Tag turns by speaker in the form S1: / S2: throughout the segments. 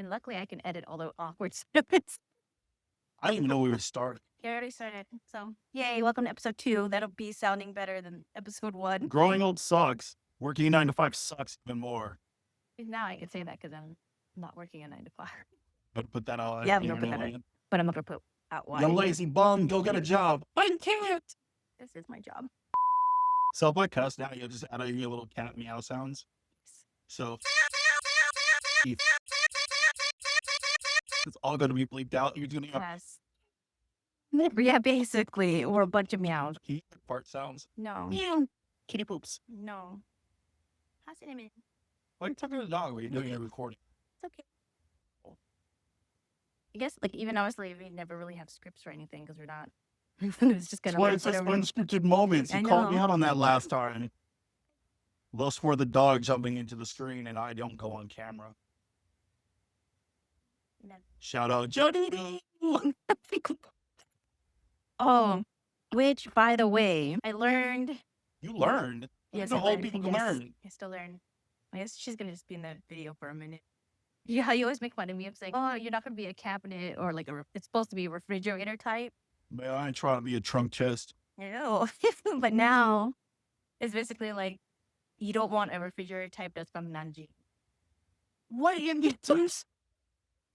S1: And luckily, I can edit all the awkward snippets.
S2: I didn't even know we were starting.
S1: You already started. So, yay, welcome to episode 2. That'll be sounding better than episode 1.
S2: Growing old sucks. Working 9 to 5 sucks even more.
S1: Now I can say that because I'm not working a 9 to 5.
S2: But put that on.
S1: Yeah, I'm going to put that in. But I'm not going to put out why.
S2: You lazy bum, go get a job. I can't.
S1: This is my job.
S2: So if I cuss now, you'll just add your little cat meow sounds. So it's all going to be bleeped out. You're doing
S1: Yes. Yeah, basically. Or a bunch of meows.
S2: fart sounds.
S1: No.
S2: Meow. Kitty poops.
S1: No. How's it in?
S2: Why are you talking to the dog when you're doing a recording?
S1: It's okay. I guess, like, even honestly, we never really have scripts or anything because we're not. It's just kind
S2: That's
S1: of
S2: why
S1: like
S2: it says
S1: whatever.
S2: unscripted moments.
S1: I
S2: You called me
S1: know.
S2: out on that last time. Thus for the dog jumping into the screen and I don't go on camera.
S1: No.
S2: Shout out Jody.
S1: Oh, which, by the way, I learned.
S2: You learned.
S1: Yes,
S2: the
S1: I
S2: whole
S1: learned.
S2: people
S1: Yes,
S2: learn.
S1: I still learn. I guess she's gonna just be in the video for a minute. Yeah, how you always make fun of me of saying, "Oh, you're not gonna be a cabinet or like it's supposed to be a refrigerator type."
S2: Man, I ain't trying to be a trunk chest.
S1: I know, but now it's basically like you don't want a refrigerator type that's from Nanjing.
S2: What YouTubers?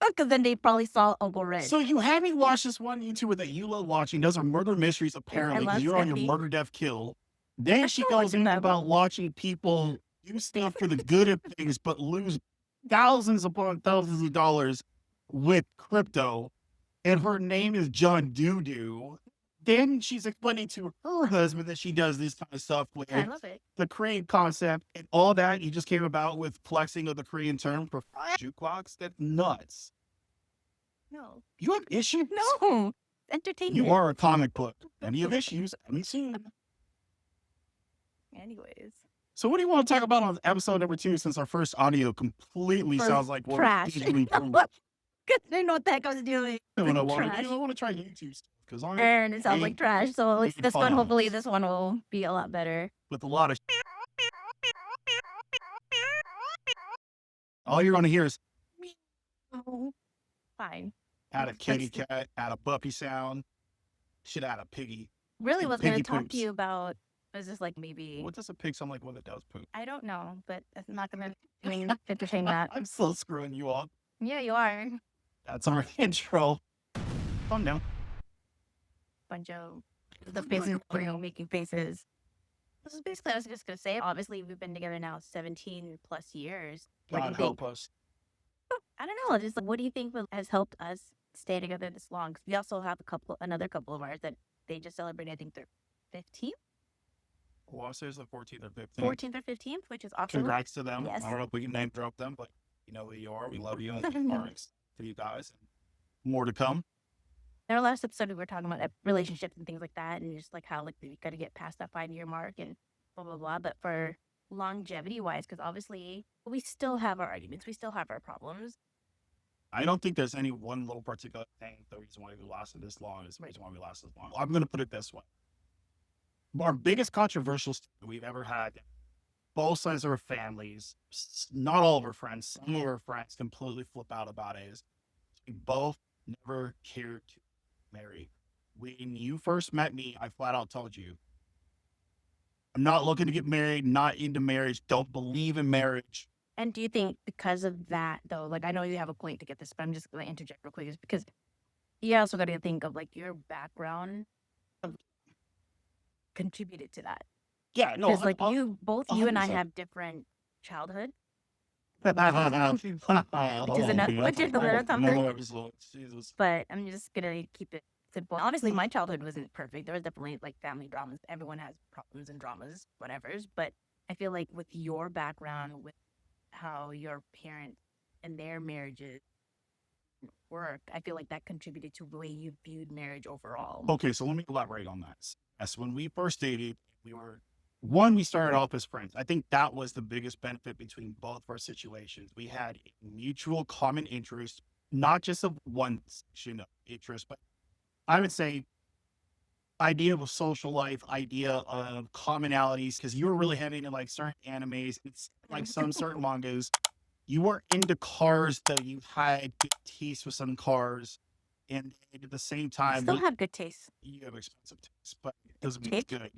S1: Because then they probably saw Uncle Red.
S2: So you haven't watched this one YouTuber that you love watching. Those are murder mysteries apparently
S1: love
S2: because you're on your
S1: Stephanie.
S2: murder, death, kill. Then she
S1: still
S2: goes
S1: watching
S2: in
S1: that.
S2: about watching people do stuff for the good of things but lose thousands upon thousands of dollars with crypto. And her name is John Doodoo. Then she's explaining to her husband that she does this kind of stuff with
S1: I love it.
S2: the Korean concept and all that. You just came about with flexing of the Korean term for jukebox. That's nuts.
S1: No,
S2: You have issues?
S1: no, entertainment.
S2: You are a comic book. And you have issues. I mean, soon.
S1: Anyways,
S2: So what do you want to talk about on episode number 2 since our first audio completely sounds like we're
S1: trash.
S2: easily
S1: Good. I know what the heck I was doing.
S2: I don't
S1: Trash.
S2: want to try YouTube stuff because I'm
S1: And it sounds like trash. So at least this one,
S2: fun.
S1: hopefully this one will be a lot better.
S2: with a lot of all you're going to hear is
S1: Oh, fine.
S2: add a kitty cat, add a puppy sound, should add a piggy.
S1: Really was going
S2: Piggy
S1: to talk
S2: poops.
S1: to you about, was this like maybe,
S2: What does a pig sound like when it does poop?
S1: I don't know, but I'm not going to entertain that.
S2: I'm still screwing you up.
S1: Yeah, you are.
S2: That's our intro. Calm down.
S1: Bunch of the faces, making faces. This is basically, I was just going to say, obviously we've been together now 17 plus years. What do you
S2: God
S1: think?
S2: help us.
S1: I don't know. Just like, what do you think has helped us stay together this long? 'Cause we also have another couple of ours that they just celebrated, I think, their 15th,
S2: Well, it's the 14th or 15th.
S1: 14th or 15th, which is awesome.
S2: Congrats to them.
S1: Yes.
S2: I don't know if we can name drop them, but you know who you are. We love you. And thanks to you guys. More to come.
S1: In our last episode, we were talking about relationships and things like that, and just like how like we got to get past that 5-year mark and blah blah blah. But for longevity wise, because obviously we still have our arguments, we still have our problems.
S2: I don't think there's any one little particular thing. The reason why we lasted this long is the reason why we lasted this long. I'm going to put it this way. Our biggest controversial stuff that we've ever had, both sides of our families, not all of our friends, some of our friends completely flip out about it, is we both never cared to marry. When you first met me, I flat out told you, I'm not looking to get married, not into marriage, don't believe in marriage.
S1: And do you think because of that, though, like I know you have a point to get this, but I'm just going to interject real quick, is because you also got to think of like your background contributed to that.
S2: Yeah, no.
S1: Because like both you and I
S2: 100%.
S1: have different childhood.
S2: Which
S1: is another topic.
S2: Jesus.
S1: But I'm just gonna keep it simple. Obviously, my childhood wasn't perfect. There was definitely like family dramas. Everyone has problems and dramas, whatever's. But I feel like with your background, with how your parents and their marriages worked, I feel like that contributed to the way you viewed marriage overall.
S2: Okay, so let me elaborate on that. As when we first dated, we started off as friends. I think that was the biggest benefit between both of our situations. We had a mutual common interest, not just of one section of interest, but I would say idea of a social life, idea of commonalities, because you were really heavy into like certain animes, it's like some certain mangas. you were into cars, though you had good taste with some cars. And at the same time,
S1: Still have good taste.
S2: you have expensive taste, but it doesn't mean
S1: Taste?
S2: it's good.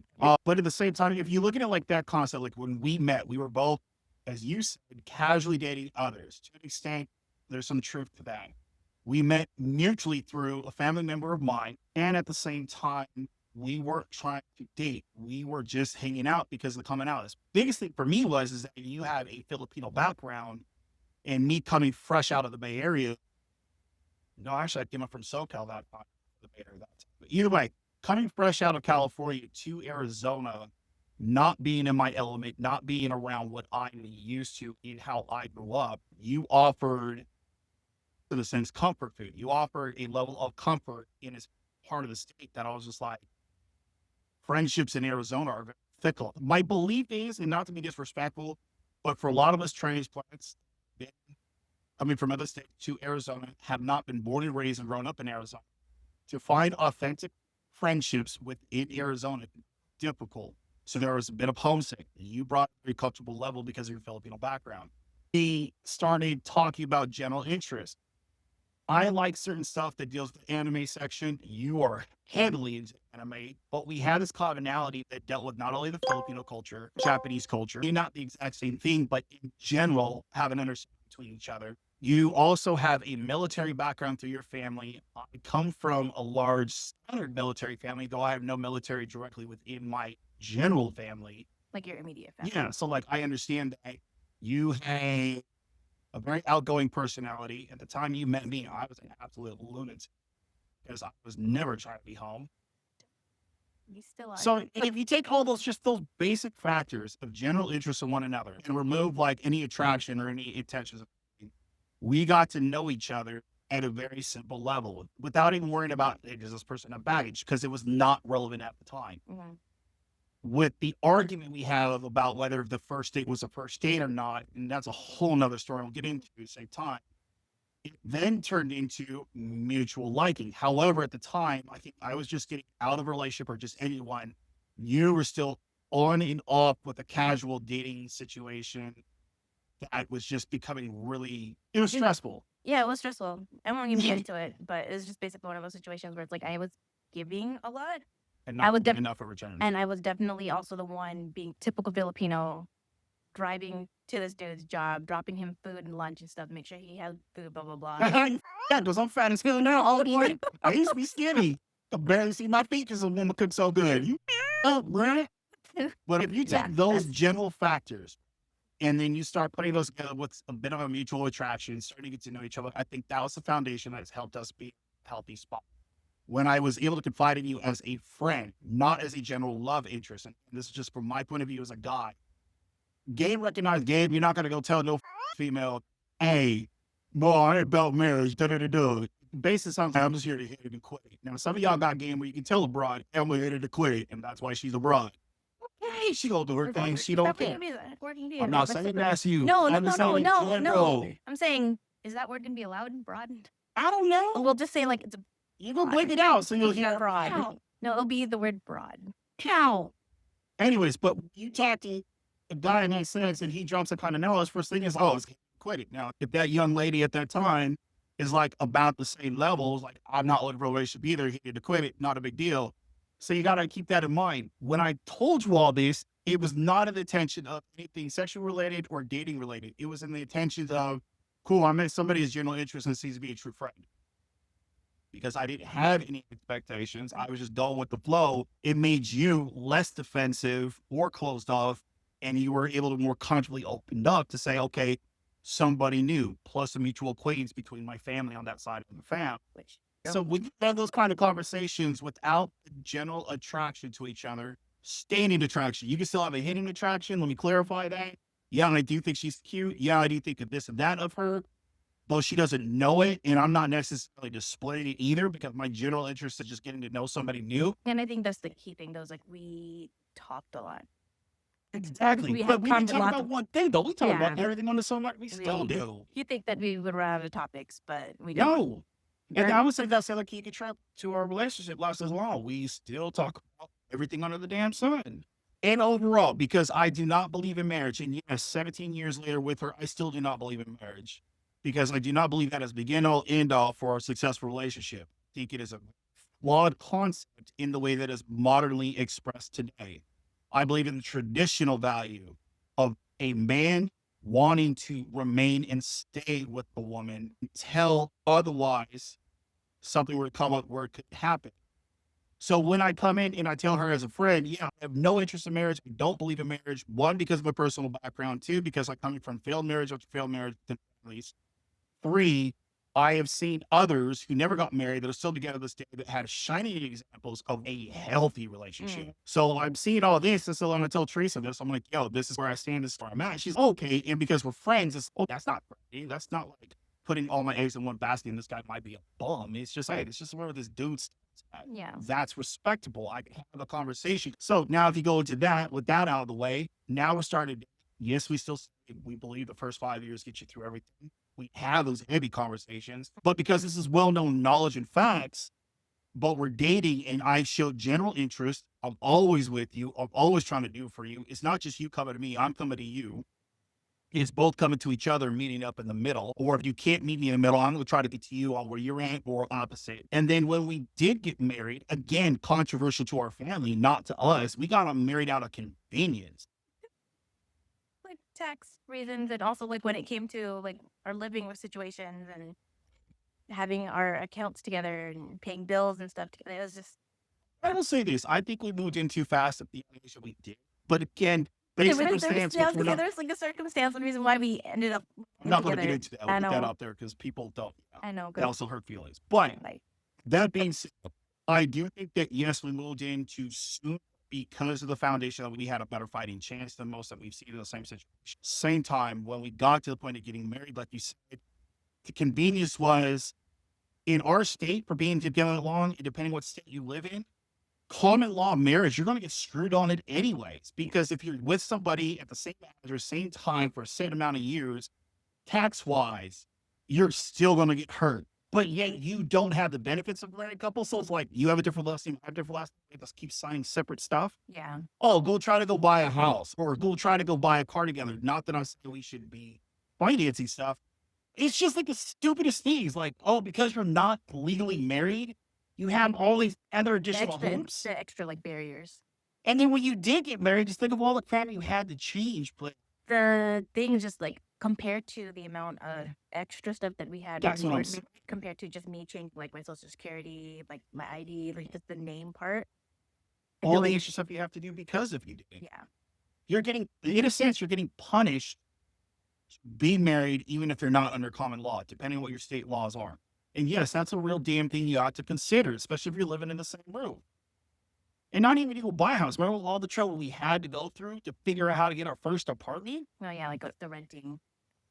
S2: But at the same time, if you look at it like that concept, like when we met, we were both, as you said, casually dating others. To an extent, there's some truth to that. We met mutually through a family member of mine, and at the same time, we weren't trying to date. We were just hanging out because of the commonalities. Biggest thing for me was is that you have a Filipino background, and me coming fresh out of the Bay Area. No, actually, I came up from SoCal that time. The Bay Area that time. But either way, coming fresh out of California to Arizona, not being in my element, not being around what I'm used to in how I grew up, you offered, in a sense, comfort food. You offered a level of comfort in this part of the state that I was just like, friendships in Arizona are very fickle. My belief is, and not to be disrespectful, but for a lot of us transplants, coming from other states to Arizona, have not been born and raised and grown up in Arizona, to find authentic friendships within Arizona difficult. So there was a bit of homesick. You brought a very comfortable level because of your Filipino background. We started talking about general interest. I like certain stuff that deals with the anime section. You are heavily into anime, but we had this commonality that dealt with not only the Filipino culture, Japanese culture, not the exact same thing, but in general, have an understanding between each other. You also have a military background through your family. I come from a large standard military family, though I have no military directly within my general family.
S1: Like your immediate family.
S2: Yeah. So like I understand that you have a very outgoing personality. At the time you met me, I was an absolute lunatic because I was never trying to be home.
S1: You still are.
S2: So if you take all those, just those basic factors of general interest in one another and remove like any attraction or any intentions, we got to know each other at a very simple level without even worrying about, hey, does this person have baggage? Because it was not relevant at the time.
S1: Mhm.
S2: With the argument we have about whether the first date was a first date or not, and that's a whole nother story we'll get into at the same time. It then turned into mutual liking. However, at the time, I think I was just getting out of a relationship or just anyone. You were still on and off with a casual dating situation that was just becoming really, it was stressful.
S1: Yeah, it was stressful. I won't even get into it, but it was just basically one of those situations where it's like I was giving a lot,
S2: And
S1: I
S2: not
S1: would
S2: enough of return.
S1: and I was definitely also the one being typical Filipino, driving to this dude's job, dropping him food and lunch and stuff, make sure he had food, blah blah blah.
S2: Yeah, because I'm fat as hell now all the morning. I used to be skinny. I barely see my feet because the woman cooks so good. Oh, right? But if you take
S1: Yeah,
S2: those
S1: that's-
S2: general factors and then you start putting those together with a bit of a mutual attraction, starting to get to know each other, I think that was the foundation that has helped us be a healthy spot. When I was able to confide in you as a friend, not as a general love interest, and this is just from my point of view as a guy, Gabe recognized Gabe, you're not going to go tell no female, hey, boy, I ain't about marriage, da-da-da-da. Basically, sounds like I'm just here to hit it and quit it. Now, some of y'all got game where you can tell a broad, I'm going to hit it and quit it, and that's why she's a broad. Hey, she gonna do her thing. She don't care. I'm not saying that's you.
S1: No,
S2: I'm just saying in
S1: no.
S2: general.
S1: I'm saying, is that word gonna be allowed and broadened?
S2: I don't know.
S1: We'll just say like it's a
S2: You gonna break it out so you'll hear broad.
S1: no, it'll be the word broad.
S2: Cow. Anyways, but you talk to a guy in that sense and he jumps upon the nose, first thing is, oh, it's quit it. Now, if that young lady at that time is like about the same levels, like I'm not looking for a relationship either, he had to quit it, not a big deal. So you gotta keep that in mind. When I told you all this, it was not in the intention of anything sexual related or dating related. It was in the intention of, cool, I met somebody who's general interest and seems to be a true friend. Because I didn't have any expectations. I was just going with the flow. It made you less defensive or closed off, and you were able to more comfortably open up to say, okay, somebody new, plus a mutual acquaintance between my family on that side of the fam. So we have those kind of conversations without the general attraction to each other, standing attraction. You can still have a hidden attraction. Let me clarify that. Yeah, I do think she's cute. Yeah, I do think of this and that of her. Though she doesn't know it, and I'm not necessarily displaying it either because my general interest is just getting to know somebody new.
S1: And I think that's the key thing. Those like we talked a lot.
S2: Exactly. But we didn't talk about one thing though. We talk about everything on the song like we still do.
S1: You think that we would run out of topics, but we
S2: No.
S1: don't.
S2: And I would say that's the other key contribute to our relationship lasts as long. We still talk about everything under the damn sun. And overall, because I do not believe in marriage, and yes, 17 years later with her, I still do not believe in marriage because I do not believe that is begin all end all for a successful relationship. I think it is a flawed concept in the way that is modernly expressed today. I believe in the traditional value of a man wanting to remain and stay with the woman until otherwise something would come up where it could happen. So when I come in and I tell her as a friend, yeah, I have no interest in marriage. I don't believe in marriage. One, because of my personal background. Two, because I'm coming from failed marriage after failed marriage to families. Three, I have seen others who never got married that are still together this day that had shining examples of a healthy relationship. So I'm seeing all this. And so I'm going to tell Teresa this. I'm like, yo, this is where I stand. This is where I'm at. She's okay. And because we're friends, it's, oh, that's not friendly. That's not like putting all my eggs in one basket and this guy might be a bum. It's just, hey, it's just where this dude stands at.
S1: Yeah.
S2: That's respectable. I can have a conversation. So now if you go into that, with that out of the way, now we're starting to, yes, we still say we believe the first 5 years get you through everything. We have those heavy conversations, but because this is well-known knowledge and facts, but we're dating and I show general interest, I'm always with you. I'm always trying to do for you. It's not just you coming to me, I'm coming to you. It's both coming to each other, meeting up in the middle. Or if you can't meet me in the middle, I'm going to try to get to you on where you're at or opposite. And then when we did get married, again, controversial to our family, not to us, we got married out of convenience.
S1: Like tax reasons, and also like when it came to like our living situations and having our accounts together and paying bills and stuff together. It was just
S2: I will say this. I think we moved in too fast at the age that we did. But again,
S1: there
S2: based on
S1: was,
S2: the stance,
S1: yeah,
S2: which we're not,
S1: there's like a circumstance and reason why we ended up
S2: I'm not going to
S1: together.
S2: get into that.
S1: I
S2: I'll put that
S1: know.
S2: out there because people don't.
S1: I know.
S2: They
S1: Good.
S2: also hurt feelings. But
S1: Like,
S2: that being said, I do think that, yes, we moved in too soon because of the foundation that we had a better fighting chance than most that we've seen in the same situation. Same time, when we got to the point of getting married, like you said, the convenience was in our state for being together long, and depending what state you live in, common law marriage, you're going to get screwed on it anyways. Because if you're with somebody at the same age or same time for a set amount of years, tax wise, you're still going to get hurt. But yet you don't have the benefits of married couple. So it's like you have a different last name, I have a different last name. Let's keep signing separate stuff.
S1: yeah.
S2: Oh, go try to go buy a house or go try to go buy a car together. Not that I'm saying we should be financing stuff. It's just like the stupidest things. Like, oh, because you're not legally married, you have all these other additional hoops.
S1: The extra like barriers.
S2: And then when you did get married, just think of all the crap you had to change. But
S1: the thing is just like compared to the amount of extra stuff that we had
S2: that's
S1: when
S2: what
S1: we
S2: I'm
S1: were
S2: saying.
S1: compared to just me changing like my social security, like my ID, like just the name part. I
S2: All
S1: feel
S2: the
S1: like,
S2: extra stuff you have to do because of you did it.
S1: yeah.
S2: You're getting, in a sense, you're getting punished to be married, even if you're not under common law, depending on what your state laws are. And yes, that's a real damn thing you ought to consider, especially if you're living in the same room. And not even to go buy a house. Remember all the trouble we had to go through to figure out how to get our first apartment?
S1: Oh yeah, like the renting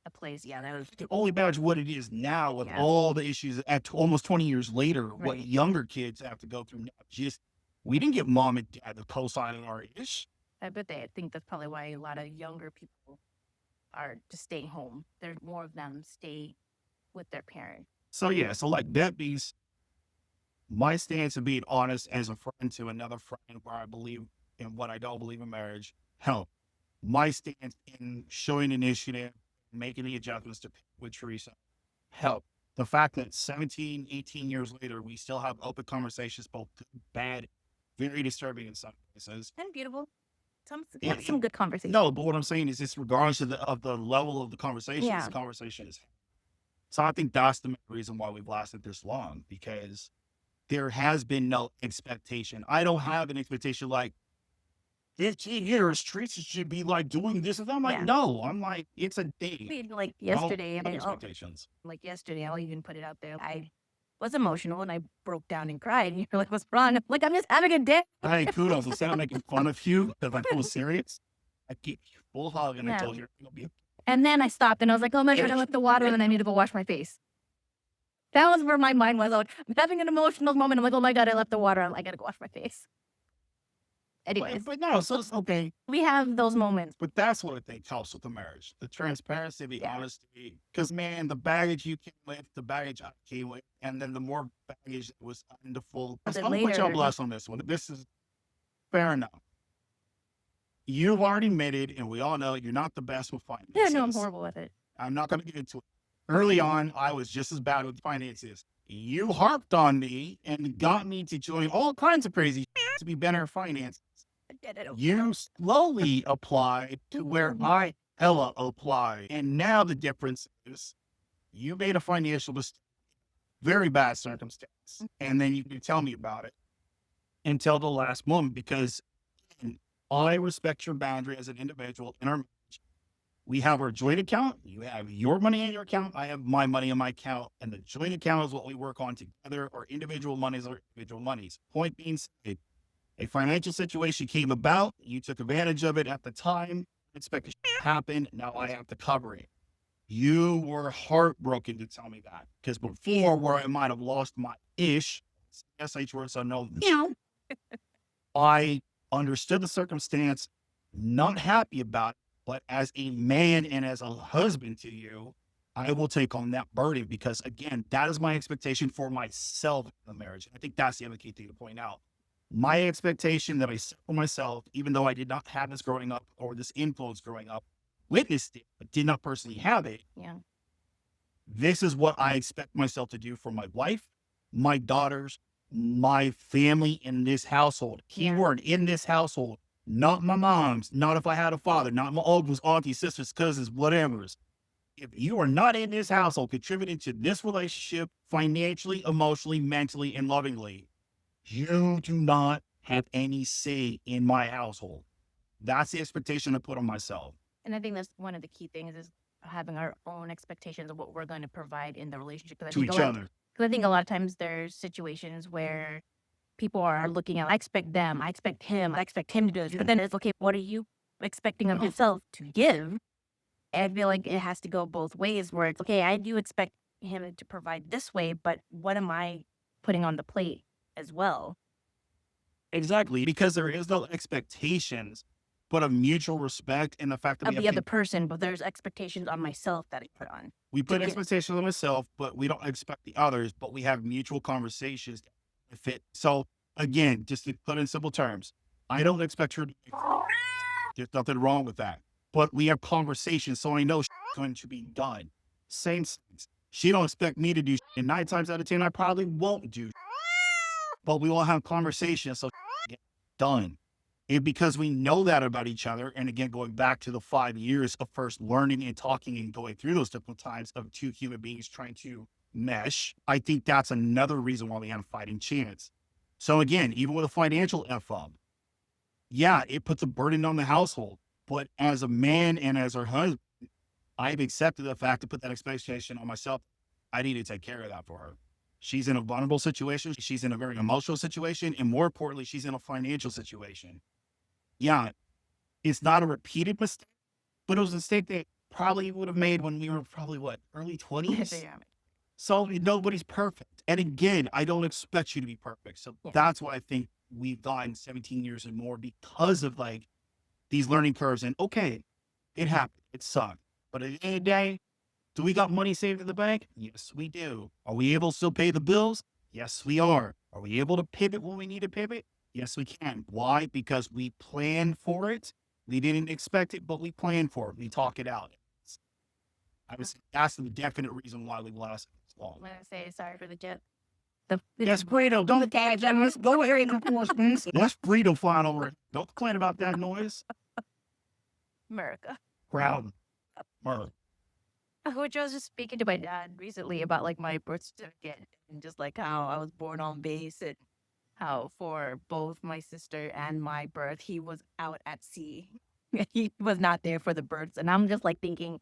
S1: a place. Yeah, that was
S2: You can only imagine what it is now with
S1: Yeah.
S2: all the issues at almost 20 years later, what
S1: Right.
S2: younger kids have to go through now. Just, we didn't get mom and dad to co-sign on our ish.
S1: I bet I think that's probably why a lot of younger people are just staying home. There's more of them stay with their parents.
S2: So yeah, so like that means my stance of being honest as a friend to another friend where I believe in what I don't believe in marriage. Hell, my stance in showing initiative, making the adjustments to with Teresa. Help. The fact that 17, 18 years later, we still have open conversations, both good, bad, very disturbing in some cases.
S1: And beautiful. Some
S2: Yeah,
S1: some good conversation.
S2: No, but what I'm saying is this regardless of the level of the conversation,
S1: Yeah.
S2: this conversation is. So I think that's the main reason why we've lasted this long, because there has been no expectation. I don't have an expectation like 15 years, Teresa should be like doing this. And I'm like,
S1: Yeah.
S2: no, I'm like, it's a date.
S1: Like
S2: I don't
S1: yesterday,
S2: have
S1: I'll
S2: expectations.
S1: even put it out there. I was emotional and I broke down and cried. And you're like, what's wrong? I'm like, I'm just having a day.
S2: Hey, kudos. Instead of making fun of you because I was serious, I gave you a full hug and I
S1: Yeah.
S2: told you you'll be okay.
S1: And then I stopped and I was like, oh my God, I left the water and I need to go wash my face. That was where my mind was. I'm having an emotional moment. I'm like, oh my God, I left the water. I got to go wash my face. Anyways,
S2: But no, so it's okay.
S1: we have those moments.
S2: But that's what I think helps with the marriage. The transparency, the
S1: Yeah.
S2: honesty. Because, man, the baggage you came with, the baggage I came with, and then the more baggage that was wonderful.
S1: But
S2: I'm going to put y'all
S1: later-
S2: bless on this one. This is fair enough. You've already admitted, and we all know you're not the best with finances.
S1: Yeah, no, I'm horrible with it.
S2: I'm not going to get into it. Early on, I was just as bad with finances. You harped on me and got me to join all kinds of crazy to be better at finances. You slowly applied to where I hella applied. And now the difference is you made a financial mistake, very bad circumstance. And then you can tell me about it until the last moment, because I respect your boundary as an individual in our marriage. We have our joint account. You have your money in your account. I have my money in my account. And the joint account is what we work on together. Our individual monies are individual monies. Point being said, a financial situation came about. You took advantage of it at the time. Expect it to happen. Now I have to cover it. You were heartbroken to tell me that, because before, where I might have lost my ish, SH words, so no, I understood the circumstance, not happy about it, but as a man and as a husband to you, I will take on that burden, because again, that is my expectation for myself in the marriage. I think that's the other key thing to point out. My expectation that I set for myself, even though I did not have this growing up or this influence growing up, witnessed it, but did not personally have it.
S1: Yeah.
S2: This is what I expect myself to do for my wife, my daughters, my family in this household. Keyword, in this household. Not my mom's, not if I had a father, not my uncles, aunties, sisters, cousins, whatever's. If you are not in this household contributing to this relationship financially, emotionally, mentally, and lovingly, you do not have any say in my household. That's the expectation I put on myself.
S1: And I think that's one of the key things is having our own expectations of what we're going to provide in the relationship.
S2: To each other.
S1: Because I think a lot of times there's situations where people are looking at, I expect them, I expect him to do this. But then it's, okay, what are you expecting of yourself to give? And I feel like it has to go both ways, where it's, okay, I do expect him to provide this way, but what am I putting on the plate as well?
S2: Exactly, because there is no expectations, but a mutual respect and the fact that
S1: Of the other person, but there's expectations on myself that I put on.
S2: we put expectations on myself, but we don't expect the others, but we have mutual conversations that fit. So again, just to put in simple terms, I don't expect her to be, there's nothing wrong with that, but we have conversations, so I know it's going to be done. Same sense. She don't expect me to do, and 9 times out of 10, I probably won't do, but we will have conversations, so get done. And because we know that about each other, and again, going back to the 5 years of first learning and talking and going through those different times of two human beings trying to mesh, I think that's another reason why we have a fighting chance. So again, even with a financial F-up, yeah, it puts a burden on the household. But as a man and as her husband, I've accepted the fact to put that expectation on myself. I need to take care of that for her. She's in a vulnerable situation. She's in a very emotional situation. And more importantly, she's in a financial situation. Yeah, it's not a repeated mistake, but it was a mistake that probably would have made when we were probably early 20s. So nobody's perfect. And again, I don't expect you to be perfect. So that's why I think we've gotten 17 years and more, because of like these learning curves. And okay, it happened. It sucked. But at the end of the day, do we got money saved in the bank? Yes, we do. Are we able to still pay the bills? Yes, we are. Are we able to pivot when we need to pivot? Yes, we can. Why? Because we planned for it. We didn't expect it, but we planned for it. We talk it out. I would say that's the definite reason why we lasted this long.
S1: I'm going to say sorry for the jet.
S2: Yes, freedom. Don't go here in the Let's freedom flying over. Don't complain about that noise.
S1: America.
S2: Proud. America.
S1: Which I was just speaking to my dad recently about like my birth certificate and just like how I was born on base, and how for both my sister and my birth, he was out at sea. He was not there for the births. And I'm just like thinking,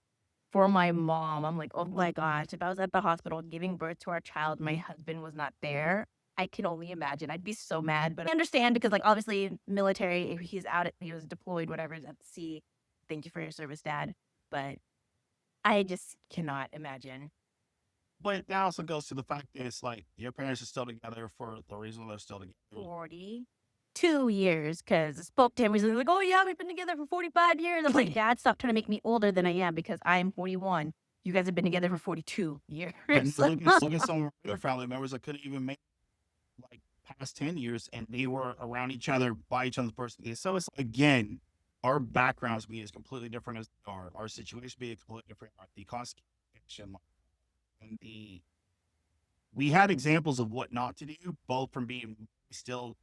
S1: for my mom, I'm like, oh my gosh, if I was at the hospital giving birth to our child, my husband was not there, I can only imagine. I'd be so mad. But I understand, because like obviously military, if he's out, he was deployed, whatever, is at sea. Thank you for your service, Dad. But I just cannot imagine.
S2: But that also goes to the fact that it's like your parents are still together for the reason they're still together.
S1: 42 years, because I spoke to him recently, like, oh yeah, we've been together for 45 years. I'm like, Dad, stop trying to make me older than I am, because I am 41. You guys have been together for 42 years.
S2: And look at some of their family members that couldn't even make like past 10 years, and they were around each other, by each other's birthdays. So it's again, our backgrounds being as completely different as they are, our situation being completely different, the constitution, and we had examples of what not to do, both from being still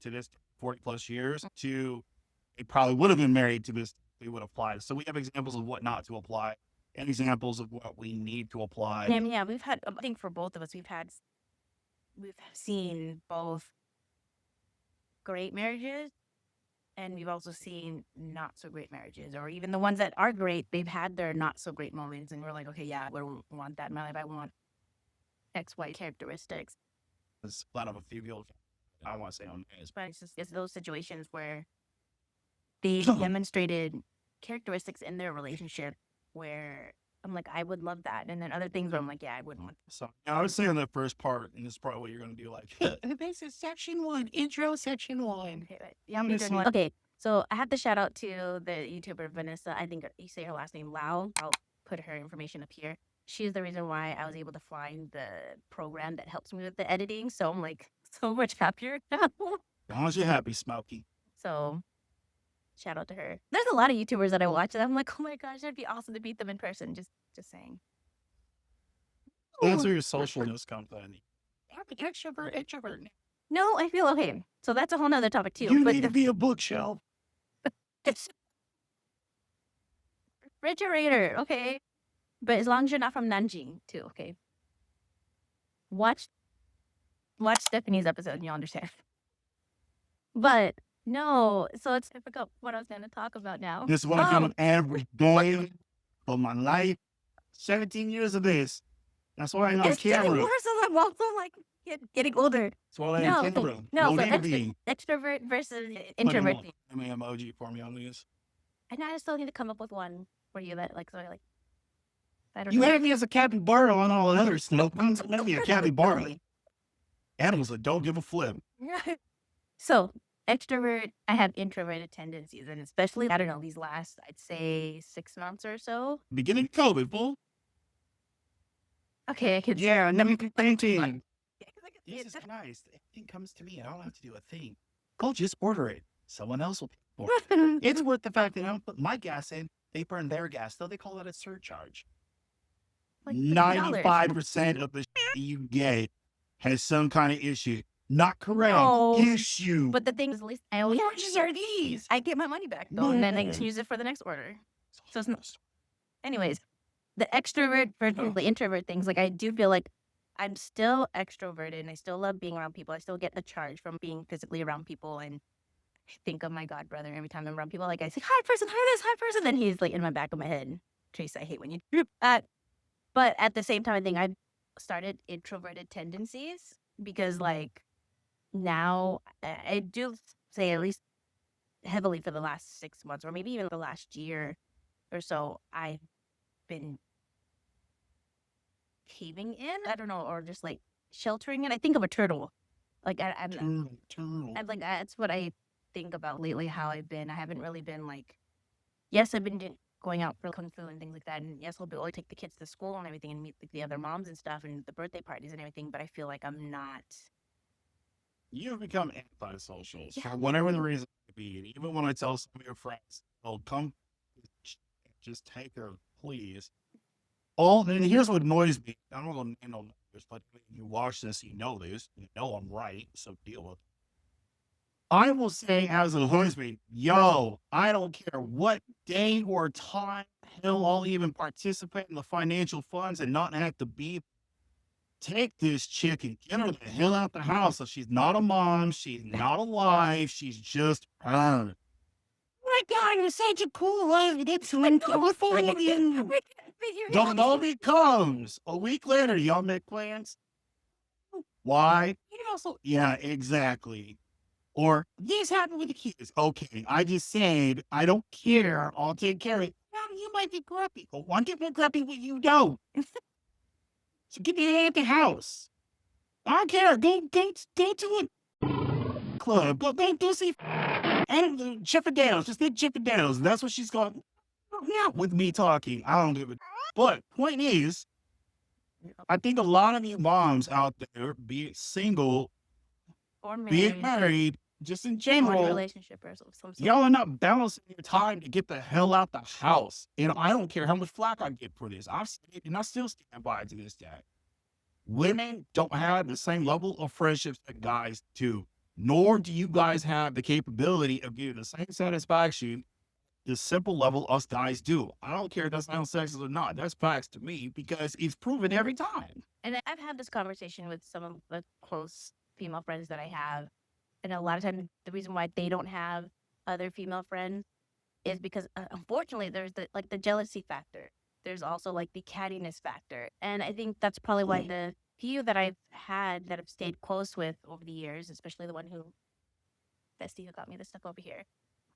S2: to this 40 plus years to it probably would have been married to this, we would apply. So we have examples of what not to apply and examples of what we need to apply.
S1: I mean, yeah, we've had, I think for both of us, we've seen both great marriages and we've also seen not so great marriages, or even the ones that are great, they've had their not so great moments. And we're like, okay, yeah, I want that in my life. I want X, Y characteristics.
S2: There's a lot of a few people, I don't want to say on names,
S1: But it's those situations where they demonstrated characteristics in their relationship where I'm like, I would love that. And then other things where I'm like, yeah, I wouldn't want that.
S2: So I would say on the first part, and this is probably what you're going to do, like, this is section 1, intro section 1.
S1: Okay, right. Yeah, I'm doing one. Okay, so I have to shout out to the YouTuber Vanessa. I think you say her last name, Lau. I'll put her information up here. She's the reason why I was able to find the program that helps me with the editing. So I'm like so much happier now.
S2: As long as you're happy, Smokey.
S1: So shout out to her. There's a lot of YouTubers that I watch and I'm like, oh my gosh, it'd be awesome to meet them in person. Just saying.
S2: That's where your socialness comes in. Extrovert.
S1: No, I feel okay. So that's a whole nother topic too.
S2: You need to be a bookshelf.
S1: It's refrigerator, okay? But as long as you're not from Nanjing, too, okay? Watch Stephanie's episode and you'll understand. But no, so I forgot what I was going to talk about now.
S2: This is what I do every day of my life. 17 years of this. That's why I'm on
S1: It's getting
S2: camera.
S1: worse as I'm also like getting older.
S2: That's why I'm on camera.
S1: No, so
S2: need to be.
S1: extrovert versus introvert.
S2: Let me emoji for me on these.
S1: And I still need to come up with one for you that like, so like, I don't
S2: You
S1: know.
S2: have me as a capybara on all the other stuff. Let me a capybara. Animals that don't give a flip.
S1: So extrovert, I have introverted tendencies, and especially, I don't know, these last, I'd say 6 months or so.
S2: Beginning of COVID, fool.
S1: Okay, I could.
S2: Yeah, never complained.
S1: Yeah, 'cause I could see
S2: This
S1: it.
S2: is nice. Everything comes to me. I don't have to do a thing. Go just order it. Someone else will pay for it. It's worth the fact that I don't put my gas in. They burn their gas, though. They call that a surcharge.
S1: Like,
S2: 95% of the you get has some kind of issue. Not correct.
S1: No.
S2: Issue.
S1: But the thing is, at least I always,
S2: how much are these?
S1: I get my money back though, and then I
S2: No.
S1: can use it for the next order. So it's not. Anyways, the extrovert versus the introvert things, like I do feel like I'm still extroverted and I still love being around people. I still get a charge from being physically around people, and I think of my god brother every time I'm around people. Like I say, hi person, hi this, hi person, then he's like in my back of my head. Trace, I hate when you do that. But at the same time, I think I've started introverted tendencies because like now I do say at least heavily for the last 6 months or maybe even the last year or so, I've been caving in. I don't know, or just like sheltering in. I think of a turtle. Like I'm like that's what I think about lately. How I've been. I haven't really been like. Yes, I've been going out for kung fu and things like that, and yes, I'll be always take the kids to school and everything, and meet like, the other moms and stuff, and the birthday parties and everything. But I feel like I'm not.
S2: You've become antisocial
S1: Yeah.
S2: for whatever the reason may be. And even when I tell some of your friends, "Oh, come, just take her, please." And here's what annoys me. I don't want to know numbers, but you watch this, you know this, you know I'm right, so deal with it. I will say as a husband, yo, I don't care what day or time, hell, I'll even participate in the financial funds and not have to be. Take this chick and get her the hell out the house. So she's not a mom, she's not alive, she's just her. My God, you're such a cool husband. It's like California. The moment comes. A week later, y'all make plans. Why? Yeah, exactly. Or this happened with the kids. Okay, I just said I don't care. I'll take care of it. Now you might be grumpy. But one get more grumpy when you don't. So get your head at the house. I don't care. Go to a club. Go see and Chippendales. Just get Chippendales. That's what she's going. Yeah, with me talking. I don't give a. But point is, I think a lot of you moms out there, be it single,
S1: Or
S2: be it married, just in
S1: Genuine
S2: general,
S1: relationship or some sort.
S2: y'all are not balancing your time to get the hell out the house. And I don't care how much flack I get for this. I've said it, and I still stand by it to this day. Women don't have the same level of friendships that guys do, nor do you guys have the capability of giving the same satisfaction the simple level us guys do. I don't care if that sounds sexist or not. That's facts to me because it's proven every time.
S1: And I've had this conversation with some of the close female friends that I have. And a lot of times, the reason why they don't have other female friends is because, unfortunately, there's the jealousy factor. There's also like the cattiness factor. And I think that's probably why the few that I've had that I've stayed close with over the years, especially the one bestie who got me this stuff over here,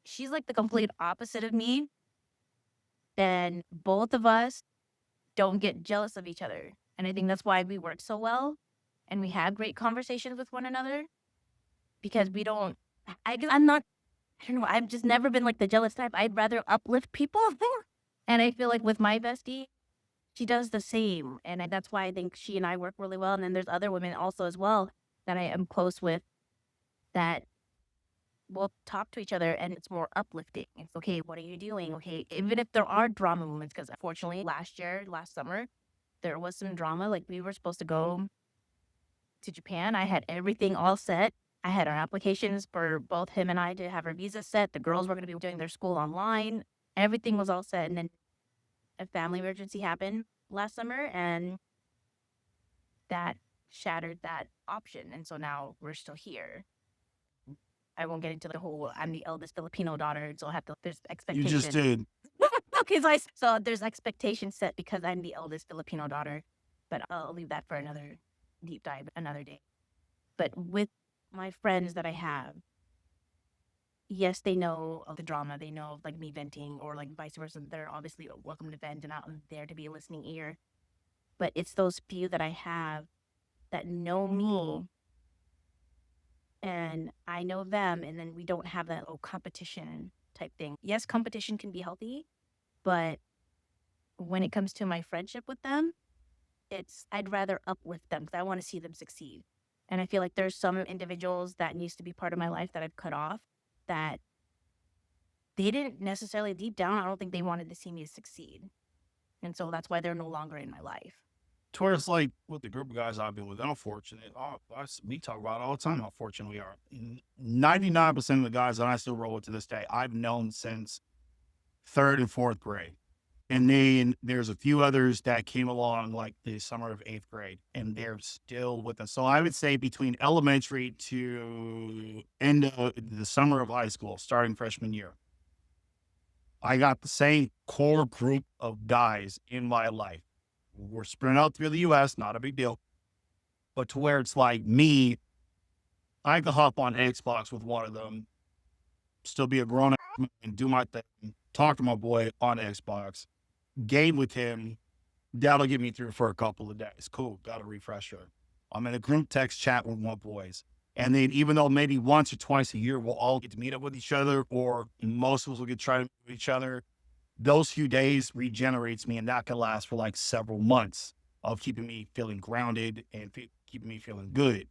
S1: she's like the complete opposite of me. And both of us don't get jealous of each other. And I think that's why we work so well and we have great conversations with one another because we don't, I'm not, I don't know, I've just never been like the jealous type. I'd rather uplift people. And I feel like with my bestie, she does the same. And that's why I think she and I work really well. And then there's other women also as well that I am close with that will talk to each other and it's more uplifting. It's okay, what are you doing? Okay, even if there are drama moments, because unfortunately last summer, there was some drama. Like we were supposed to go to Japan. I had everything all set. I had our applications for both him and I to have our visa set. The girls were going to be doing their school online. Everything was all set. And then a family emergency happened last summer and that shattered that option. And so now we're still here. I won't get into the whole, I'm the eldest Filipino daughter, so there's
S2: You
S1: expectations.
S2: just did.
S1: Okay, so there's expectations set because I'm the eldest Filipino daughter, but I'll leave that for another deep dive another day. But with my friends that I have, yes, they know of the drama. They know of like me venting or like vice versa. They're obviously welcome to vent and I'm there to be a listening ear. But it's those few that I have that know me and I know them, and then we don't have that competition type thing. Yes, competition can be healthy, but when it comes to my friendship with them, I'd rather uplift them because I want to see them succeed. And I feel like there's some individuals that needs to be part of my life that I've cut off that they didn't necessarily deep down, I don't think they wanted to see me succeed. And so that's why they're no longer in my life.
S2: To where it's like with the group of guys I've been with, unfortunate. We talk about it all the time how fortunate we are. 99% of the guys that I still roll with to this day, I've known since 3rd and 4th grade. And then there's a few others that came along like the summer of 8th grade, and they're still with us. So I would say between elementary to end of the summer of high school, starting freshman year, I got the same core group of guys in my life. We're spread out through the U.S., not a big deal. But to where it's like me, I could hop on Xbox with one of them, still be a grown man and do my thing, talk to my boy on Xbox, game with him. That'll get me through for a couple of days. Cool, got a refresher. I'm in a group text chat with my boys. And then even though maybe once or twice a year we'll all get to meet up with each other, or most of us will get to try to meet with each other, those few days regenerates me, and that can last for like several months of keeping me feeling grounded and keeping me feeling good.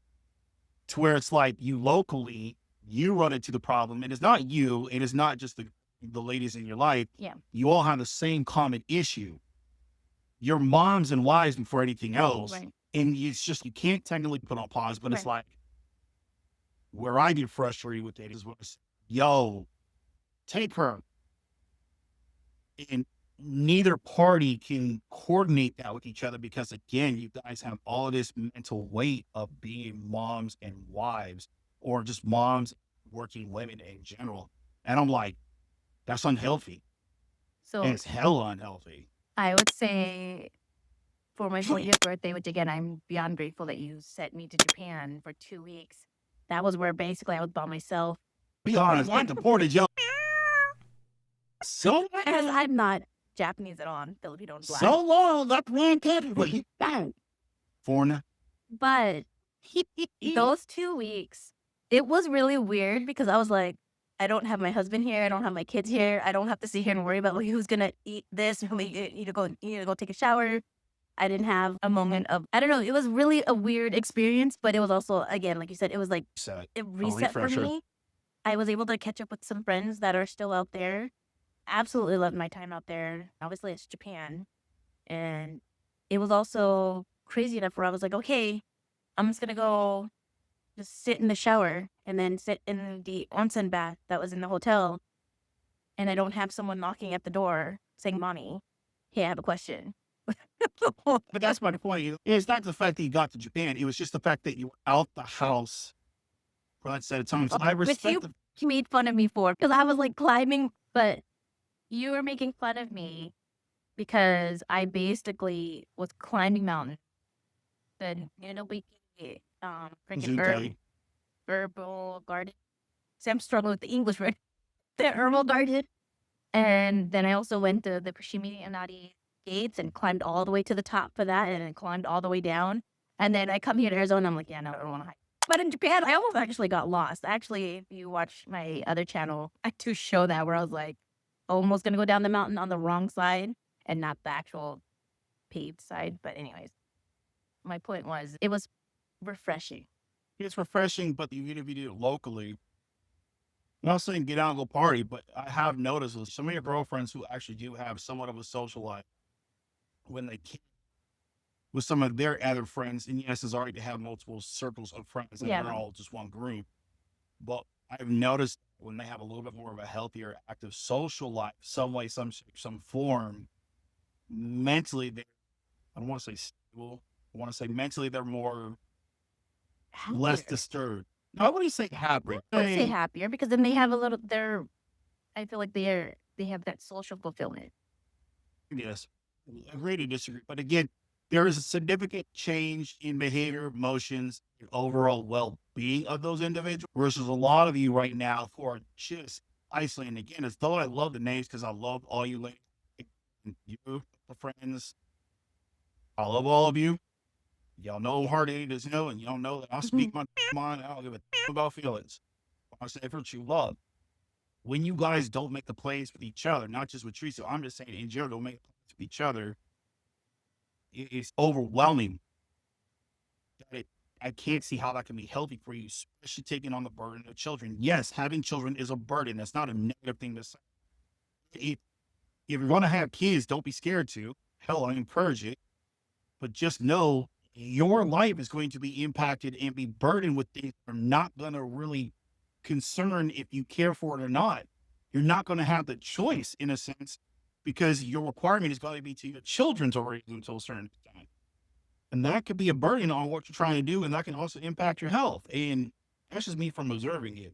S2: To where it's like you locally, you run into the problem, and it's not you, and it's not just the ladies in your life.
S1: Yeah.
S2: You all have the same common issue. Your moms and wives before anything else.
S1: Right.
S2: And it's just, you can't technically put on pause, but it's
S1: Right.
S2: like where I get frustrated with it is when it's, yo, take her. And neither party can coordinate that with each other because, again, you guys have all this mental weight of being moms and wives, or just moms, working women in general. And I'm like, that's unhealthy.
S1: So
S2: And it's hell unhealthy.
S1: I would say for my 40th birthday, which again, I'm beyond grateful that you sent me to Japan for 2 weeks. That was where basically I was by myself.
S2: Be honest, I deported y'all. So
S1: Because I'm not Japanese at all. I'm Filipino and black.
S2: so long, that plan can't be foreigner.
S1: But those 2 weeks, it was really weird because I was like, I don't have my husband here. I don't have my kids here. I don't have to sit here and worry about who's gonna eat this. You need to go take a shower. I didn't have a moment of, I don't know. It was really a weird experience, but it was also, again, like you said, it was like
S2: Set.
S1: a reset for
S2: refresher.
S1: me. I was able to catch up with some friends that are still out there. Absolutely loved my time out there. Obviously, it's Japan. And it was also crazy enough where I was like, okay, I'm just going to go just sit in the shower and then sit in the onsen bath that was in the hotel. And I don't have someone knocking at the door saying, Mommy, hey, I have a question.
S2: But that's my point. It's not the fact that you got to Japan. It was just the fact that you were out the house for that set of time. So I
S1: Which
S2: respect
S1: you made fun of me for because I was like climbing, but you were making fun of me because I basically was climbing mountains. Then, we freaking herbal garden. See, I'm struggling with the English word. The herbal garden. And then I also went to the Fushimi Inari gates and climbed all the way to the top for that and then climbed all the way down. And then I come here to Arizona, I'm like, yeah, no, I don't want to hike. But in Japan, I almost actually got lost. Actually, if you watch my other channel, I do show that where I was like almost going to go down the mountain on the wrong side and not the actual paved side. But anyways, my point was it was refreshing.
S2: it's refreshing, but even if you do it locally, I'm not saying get out and go party, but I have noticed with some of your girlfriends who actually do have somewhat of a social life when they can with some of their other friends. And yes, it's already to have multiple circles of friends and
S1: Yeah.
S2: they're all just one group. But I've noticed when they have a little bit more of a healthier, active social life, some way, some shape, some form, mentally, I don't want to say stable. I want to say mentally they're more less
S1: Happier.
S2: disturbed. I wouldn't say happy.
S1: I would say happier because then they have a little, I feel like they have that social fulfillment.
S2: Yes, agree to disagree. But again, there is a significant change in behavior, emotions, and overall well-being of those individuals versus a lot of you right now who are just isolating. Again, as though I love the names because I love all you ladies, you, the friends. I love all of you. Y'all know hard it is, and y'all know that I speak my mind. I don't give a about feelings. I say for true love. When you guys don't make the plays with each other, not just with Teresa, I'm just saying in general, don't make plays with each other. It's overwhelming. I can't see how that can be healthy for you, especially taking on the burden of children. Yes, having children is a burden. That's not a negative thing to say. If you're going to have kids, don't be scared to. Hell, I encourage it. But just know your life is going to be impacted and be burdened with things that are not going to really concern if you care for it or not. You're not going to have the choice in a sense because your requirement is going to be to your children to raise until a certain time. And that could be a burden on what you're trying to do. And that can also impact your health. And that's just me from observing it.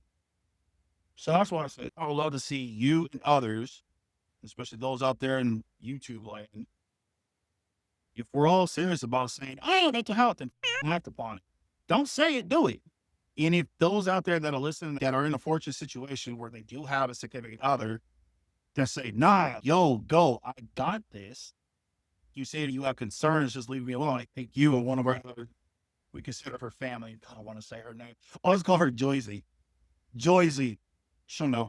S2: So that's why I said I would love to see you and others, especially those out there in YouTube land, if we're all serious about saying, I ain't into health, then act upon it. Don't say it, do it. And if those out there that are listening that are in a fortunate situation where they do have a significant other that say, nah, yo, go, I got this. You say that you have concerns, just leave me alone. I think you and one of our other, we consider her family. I don't want to say her name. I'll just call her Joyzy. Joyzy. She'll know.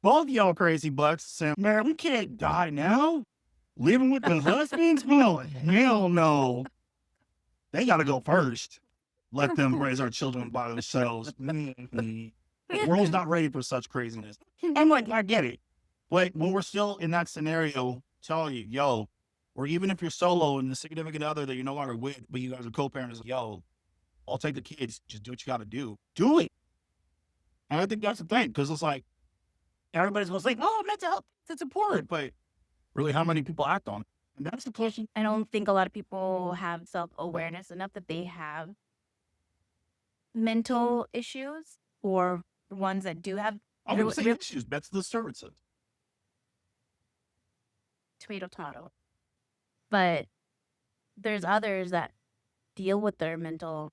S2: Both y'all crazy butts say, man, we can't die now. Living with the husbands? Hell no. They got to go first. Let them raise our children by themselves. The world's not ready for such craziness. I'm like, I get it. But when we're still in that scenario, tell you, yo, or even if you're solo and the significant other that you're no longer with, but you guys are co-parents, yo, I'll take the kids. Just do what you got to do. Do it. And I think that's the thing, because it's like, everybody's going to say, oh, mental health, it's important. But really, how many people act on it? And that's the question.
S1: I don't think a lot of people have self-awareness enough that they have mental issues or ones that do have
S2: I wouldn't say issues. That's the services.
S1: tomato. But there's others that deal with their mental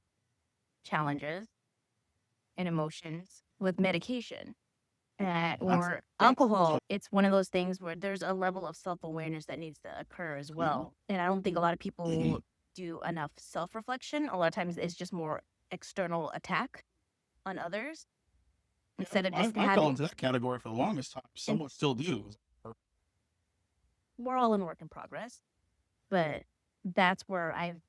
S1: challenges and emotions with medication or alcohol. It's one of those things where there's a level of self-awareness that needs to occur as well. And I don't think a lot of people do enough self-reflection. A lot of times it's just more external attack on others instead of just
S2: I fell into that category for the longest time. Some still do.
S1: We're all in work in progress, but that's where I've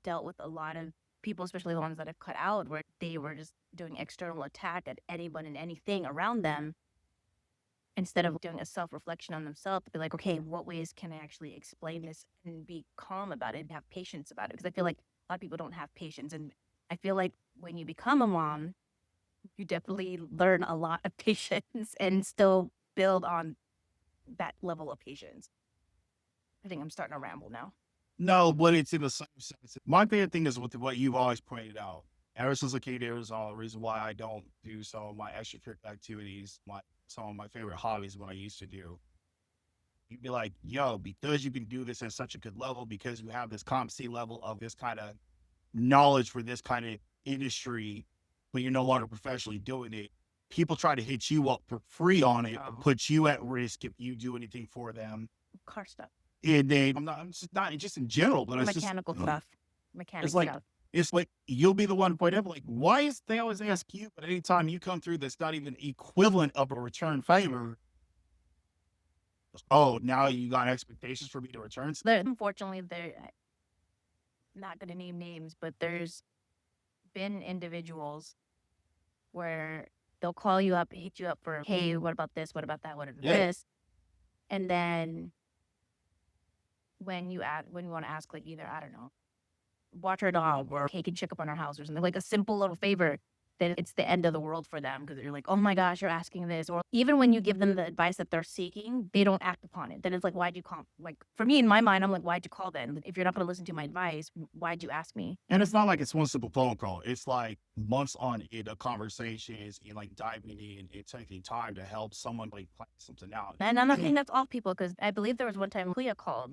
S1: dealt with a lot of people, especially the ones that have cut out, where they were just doing external attack at anyone and anything around them, instead of doing a self-reflection on themselves, be like, okay, what ways can I actually explain this and be calm about it and have patience about it? Because I feel like a lot of people don't have patience. And I feel like when you become a mom, you definitely learn a lot of patience and still build on that level of patience. I think I'm starting to ramble now.
S2: No, but it's in the same sense. My favorite thing is with what you've always pointed out. Ever since a kid, there's all the reason why I don't do some of my extracurricular activities, some of my favorite hobbies, what I used to do. You'd be like, yo, because you can do this at such a good level, because you have this competency level of this kind of knowledge for this kind of industry, but you're no longer professionally doing it. People try to hit you up for free on it, or put you at risk if you do anything for them.
S1: Car stuff,
S2: And they, I'm just not just in general, but it's just
S1: mechanical stuff, mechanic
S2: it's like
S1: stuff.
S2: it's like you'll be the one to point out, like, why is they always ask you? But anytime you come through, that's not even equivalent of a return favor. Oh, now you got expectations for me to return.
S1: Unfortunately, they're not going to name names, but there's been individuals where they'll call you up, hit you up for, hey, what about this? What about that? What about this? And then when you want to ask, like, either, I don't know, watch our dog, or hey, can you check up on our house or something, like a simple little favor, then it's the end of the world for them, because you're like, oh my gosh, you're asking this. Or even when you give them the advice that they're seeking, they don't act upon it. Then it's like, why'd you call? Like, for me, in my mind, I'm like, why'd you call then? If you're not going to listen to my advice, why'd you ask me?
S2: And it's not like it's one simple phone call. It's like months on it, a conversation is like diving in and taking time to help someone like plan something out.
S1: And I'm not saying that's all people, because I believe there was one time Clea called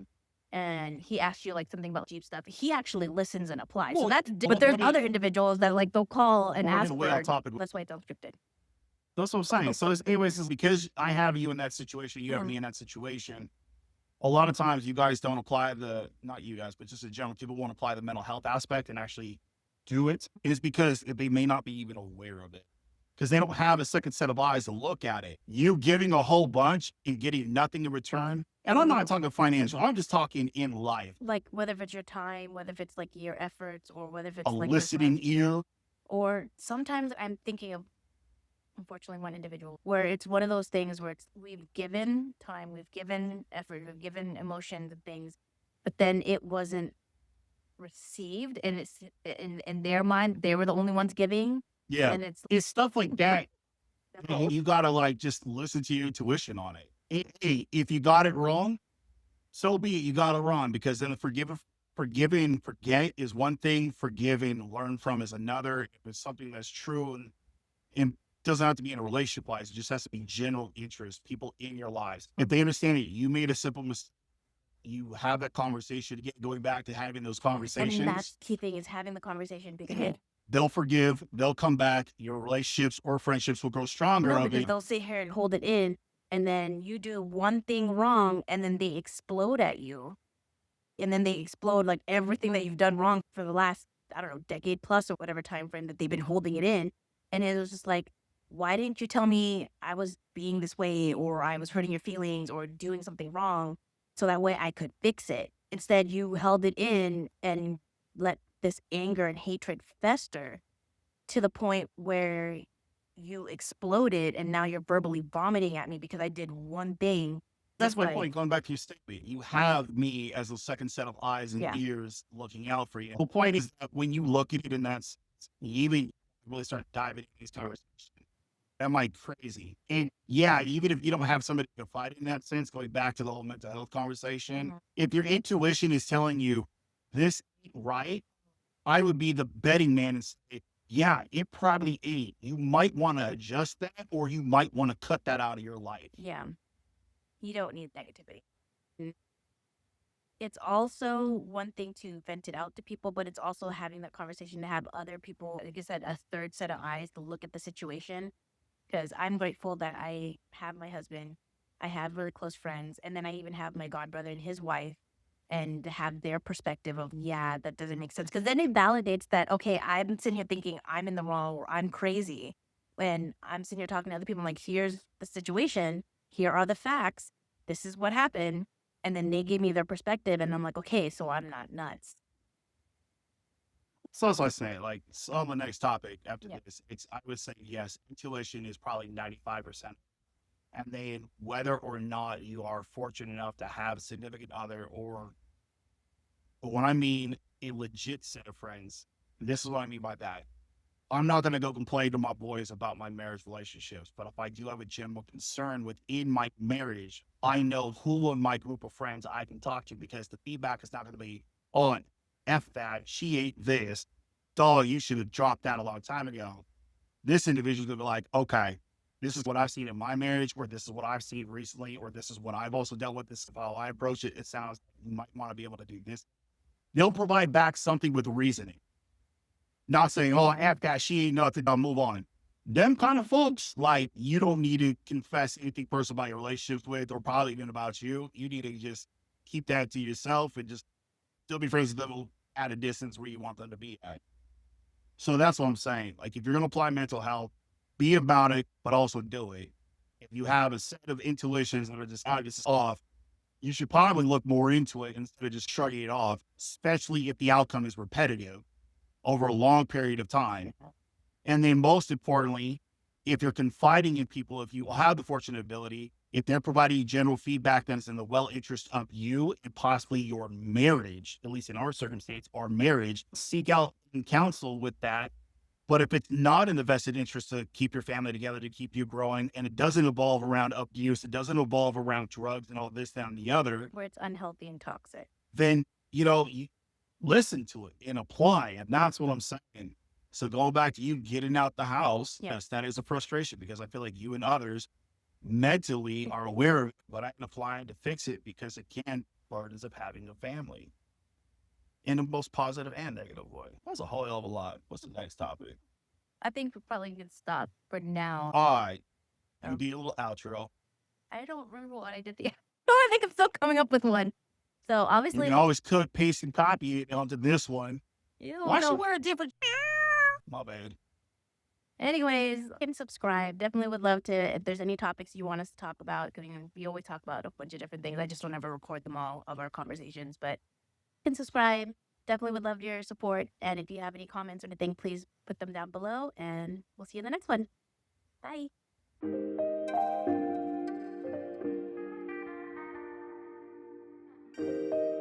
S1: and he asked you like something about Jeep stuff. He actually listens and applies.
S2: Well,
S1: so that's but there's other individuals that like they'll call and ask for. That's why it's unscripted.
S2: That's what I'm saying. So, anyways, is because I have you in that situation, you have me in that situation. A lot of times, you guys don't apply not you guys, but just in general, people won't apply the mental health aspect and actually do it. Is because they may not be even aware of it, because they don't have a second set of eyes to look at it. You giving a whole bunch and getting nothing in return. And I'm not talking financial. I'm just talking in life.
S1: Like whether if it's your time, whether if it's like your efforts, or whether if it's
S2: A
S1: like
S2: listening ear.
S1: Or sometimes I'm thinking of, unfortunately, one individual where it's one of those things where we've given time, we've given effort, we've given emotions and things, but then it wasn't received, and it's in their mind they were the only ones giving.
S2: Yeah,
S1: and
S2: it's stuff like that. You gotta like just listen to your intuition on it. Hey, if you got it wrong, so be it. You got it wrong, because then forgive and forget is one thing. Forgive and learn from is another. If it's something that's true and doesn't have to be in a relationship wise, it just has to be general interest, people in your lives. If they understand it, you made a simple mistake. You have that conversation again, going back to having those conversations.
S1: And that's the key thing, is having the conversation, because
S2: they'll forgive, they'll come back. Your relationships or friendships will grow stronger.
S1: because they'll sit here and hold it in, and then you do one thing wrong, and then they explode at you, and then they explode like everything that you've done wrong for the last, I don't know, decade plus or whatever time frame that they've been holding it in. And it was just like, why didn't you tell me I was being this way, or I was hurting your feelings, or doing something wrong, so that way I could fix it? Instead, you held it in and let this anger and hatred fester to the point where you exploded, and now you're verbally vomiting at me because I did one thing.
S2: That's my point. Going back to your statement, you have me as a second set of eyes and ears looking out for you. The point is that when you look at it in that sense, you even really start diving into these conversations. Am I crazy? And yeah, even if you don't have somebody to fight in that sense, going back to the whole mental health conversation, if your intuition is telling you this ain't right, I would be the betting man and say, yeah, it probably ain't. You might want to adjust that, or you might want to cut that out of your life.
S1: Yeah. You don't need negativity. It's also one thing to vent it out to people, but it's also having that conversation to have other people, like I said, a third set of eyes to look at the situation. Because I'm grateful that I have my husband, I have really close friends, and then I even have my godbrother and his wife, and to have their perspective of, yeah, that doesn't make sense. Because then it validates that, okay, I'm sitting here thinking I'm in the wrong, or I'm crazy. When I'm sitting here talking to other people, I'm like, here's the situation, here are the facts, this is what happened. And then they give me their perspective, and I'm like, okay, so I'm not nuts.
S2: So as I say, like, so on the next topic after
S1: Yeah.
S2: this, it's I would say yes, intuition is probably 95%. And then whether or not you are fortunate enough to have a significant other, or when I mean a legit set of friends, this is what I mean by that. I'm not gonna go complain to my boys about my marriage relationships, but if I do have a general concern within my marriage, I know who in my group of friends I can talk to, because the feedback is not gonna be on F that, she ate this, dog, you should have dropped that a long time ago. This individual's gonna be like, okay, this is what I've seen in my marriage, or this is what I've seen recently, or this is what I've also dealt with. This is how I approach it. It sounds like you might want to be able to do this. They'll provide back something with reasoning, not saying, oh, F that, she ain't nothing, I'll move on. Them kind of folks, like, you don't need to confess anything personal about your relationships with, or probably even about you. You need to just keep that to yourself and just still be friends with them at a distance where you want them to be at. So that's what I'm saying. Like, if you're going to apply mental health, be about it, but also do it. If you have a set of intuitions that are just, oh, this is off, you should probably look more into it instead of just shrugging it off, especially if the outcome is repetitive over a long period of time. And then most importantly, if you're confiding in people, if you have the fortunate ability, if they're providing you general feedback that's in the well interest of you and possibly your marriage, at least in our circumstance, our marriage, seek out and counsel with that. But if it's not in the vested interest to keep your family together, to keep you growing, and it doesn't evolve around abuse, it doesn't evolve around drugs and all this, that, and the other,
S1: Where it's unhealthy and toxic.
S2: then, you listen to it and apply. And that's what I'm saying. So going back to you getting out the house,
S1: Yeah.
S2: yes, that is a frustration, because I feel like you and others mentally are aware of it, but I can apply to fix it, because it can burdens of having a family in the most positive and negative way. That's a whole hell of a lot. What's the next topic?
S1: I think we probably could stop for now.
S2: All right.
S1: Oh.
S2: You do a little outro.
S1: I don't remember what I did the I think I'm still coming up with one. So
S2: You
S1: obviously,
S2: can always cut, paste, and copy it onto this one.
S1: you
S2: Why should
S1: know.
S2: you wear a different? My bad.
S1: Anyways, you can subscribe. Definitely would love to, if there's any topics you want us to talk about, because we always talk about a bunch of different things. I just don't ever record them all of our conversations, but you can subscribe. Definitely would love your support. And if you have any comments or anything, please put them down below, and we'll see you in the next one. Bye.